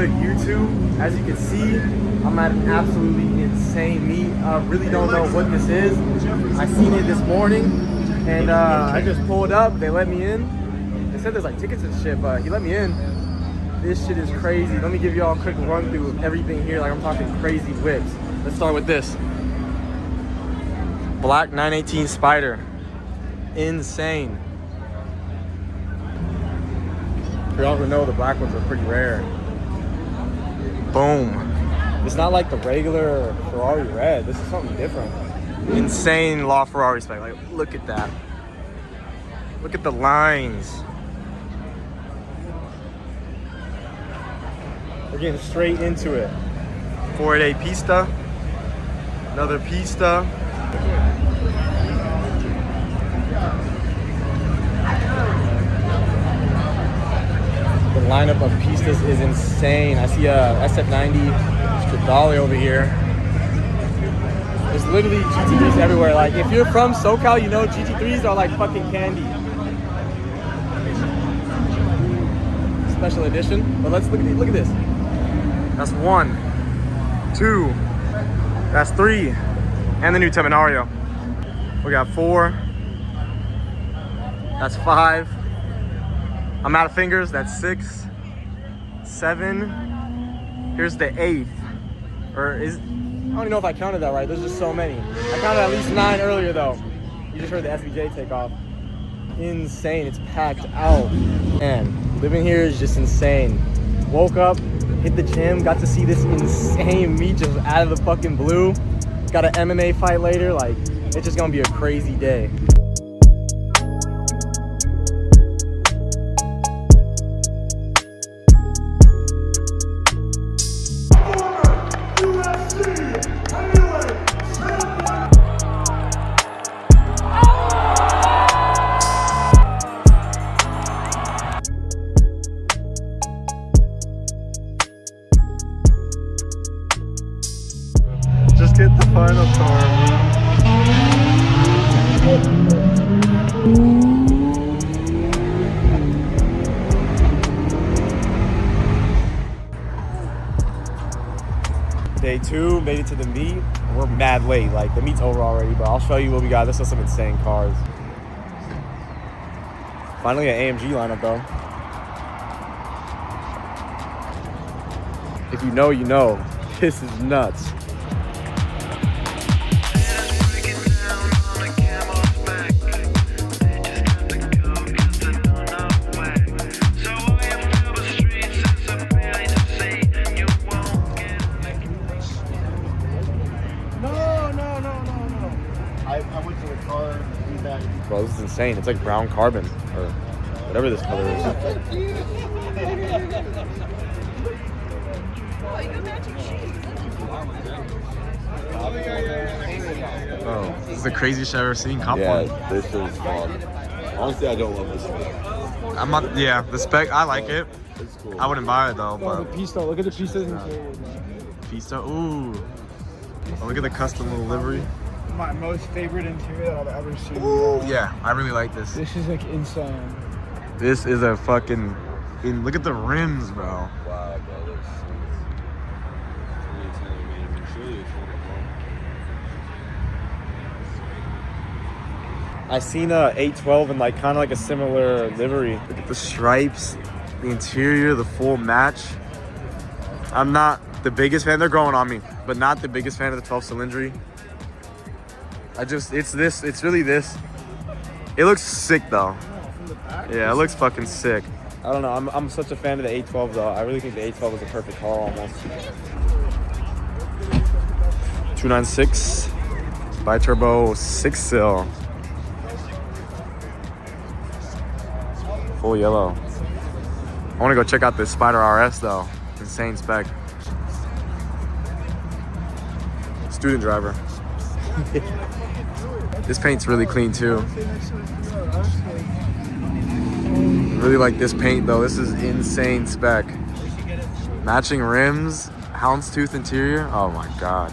good year two. As you can see, I'm at an absolutely insane meet. I really don't know what this is. I seen it this morning, and I just pulled up. They let me in. They said there's like tickets and shit, but he let me in. This shit is crazy. Let me give you all a quick run through of everything here. Like, I'm talking crazy whips. Let's start with this. Black 918 Spider. Insane. For y'all who know, the black ones are pretty rare. Boom. It's not like the regular Ferrari red. This is something different. Insane LaFerrari spec. Like, look at that. Look at the lines. We're getting straight into it. 488 Pista. Another Pista. The lineup of Pistas is insane. I see a SF90 Stradale over here. There's literally GT3s everywhere. Like, if you're from SoCal, you know GT3s are like fucking candy. Special edition. But let's look at this. That's 1, 2, that's 3, and the new Terminario. We got 4, that's 5. I'm out of fingers, that's 6, 7. Here's the 8th, or is, I don't even know if I counted that right. There's just so many. I counted at least 9 earlier though. You just heard the SVJ take off. Insane, it's packed out. Man, living here is just insane. Woke up, hit the gym, got to see this insane meet just out of the fucking blue. Got an MMA fight later. Like, it's just gonna be a crazy day. Just get the final car. Day 2, made it to the meet. We're mad late. Like, the meet's over already, but I'll show you what we got. This is some insane cars. Finally an AMG lineup though. If you know, you know. This is nuts. I went to the car feedback. Bro, this is insane. It's like brown carbon or whatever this color is. Oh, this is the craziest shit I've ever seen. Cop one. This is fun. Honestly, I don't love this spec. I'm not. Yeah, the spec. I like it. It's cool. I wouldn't buy it though. Oh, the But Pista. Look at the Pistas interior. Pista. Ooh. Oh, look at the custom little livery. My most favorite interior that I've ever seen. Ooh, yeah, I really like this. This is like insane. This is a fucking. Look at the rims, bro. Wow, bro. I seen a 812 in like kind of like a similar livery. Look at the stripes, the interior, the full match. I'm not the biggest fan. They're growing on me, but not the biggest fan of the 12 cylindry. It's really this. It looks sick though. Yeah, it looks fucking sick. I don't know. I'm such a fan of the 812 though. I really think the 812 is a perfect car almost. 296 bi-turbo 6-cylinder. Full yellow. I want to go check out this Spider RS though. Insane spec. Student driver. This paint's really clean too. Really like this paint though. This is insane spec. Matching rims, houndstooth interior. Oh my god.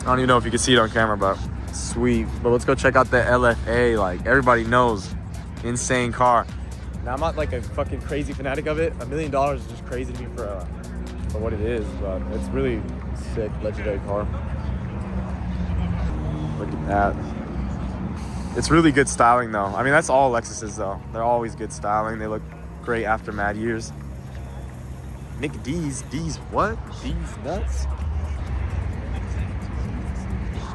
I don't even know if you can see it on camera, but sweet. But let's go check out the LFA. Like, everybody knows, insane car. Now I'm not like a fucking crazy fanatic of it. $1 million is just crazy to me for what it is, but it's really sick, legendary car. Look at that. It's really good styling though. I mean, that's all Lexuses though. They're always good styling. They look great after mad years. Nick D's what? D's nuts?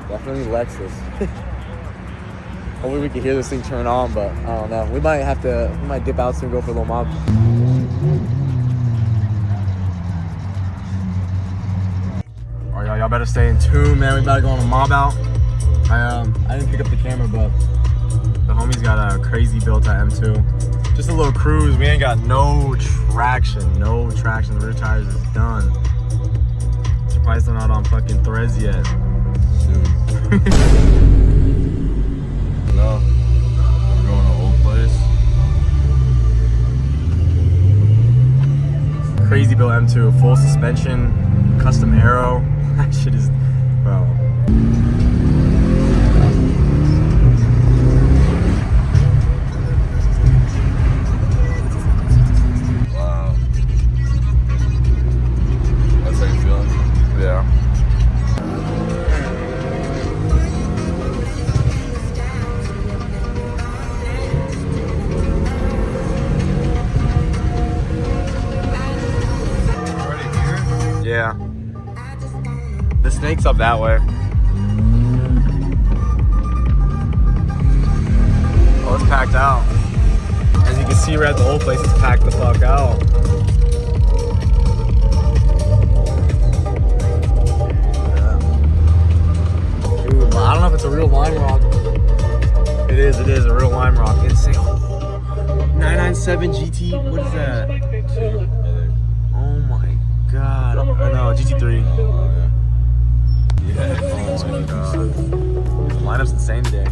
Definitely Lexus. Hopefully we can hear this thing turn on, but I don't know. We might dip out soon and go for a little mob. All right, y'all better stay in tune, man. We about to go on a mob out. I didn't pick up the camera, but the homie's got a crazy built at M2. Just a little cruise. We ain't got no traction. The rear tires is done. Surprised they're not on fucking threads yet. No, we're going to old place. Crazy built M2, full suspension, custom aero. That shit is, bro. Wow. That's how you feeling? Yeah. Yeah. The snake's up that way. Oh, it's packed out. As you can see, we're at the old place. It's packed the fuck out. Yeah. Dude, I don't know if it's a real lime rock. It is a real lime rock. Insane. 997 GT. What is that? Oh my God. I know, GT3. Yeah. Oh my God. The lineup's insane today.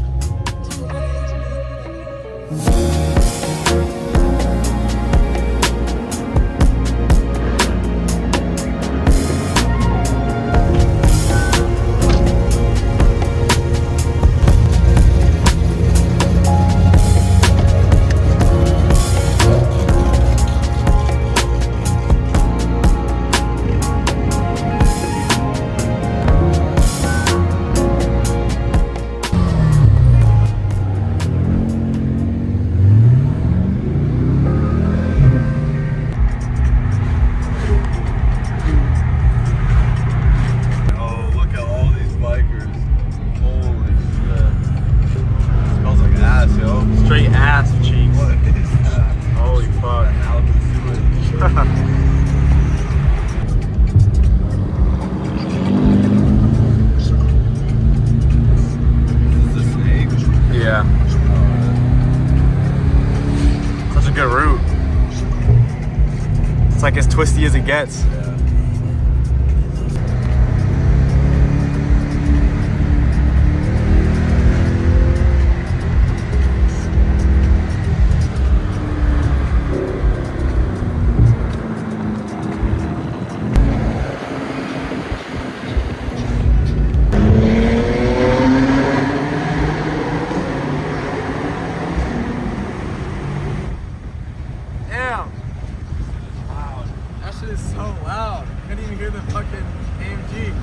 Straight ass cheeks. What is that? Holy fuck. Is this a snake? Yeah. Such a good route. It's like as twisty as it gets. Yeah. Damn. Wow. That shit is so loud. I couldn't even hear the fucking AMG.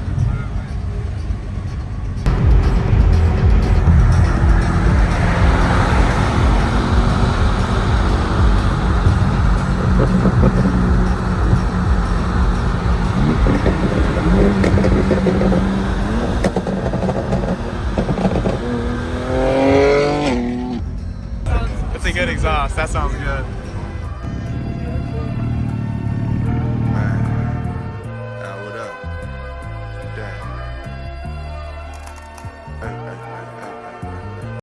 It's a good exhaust. That sounds good.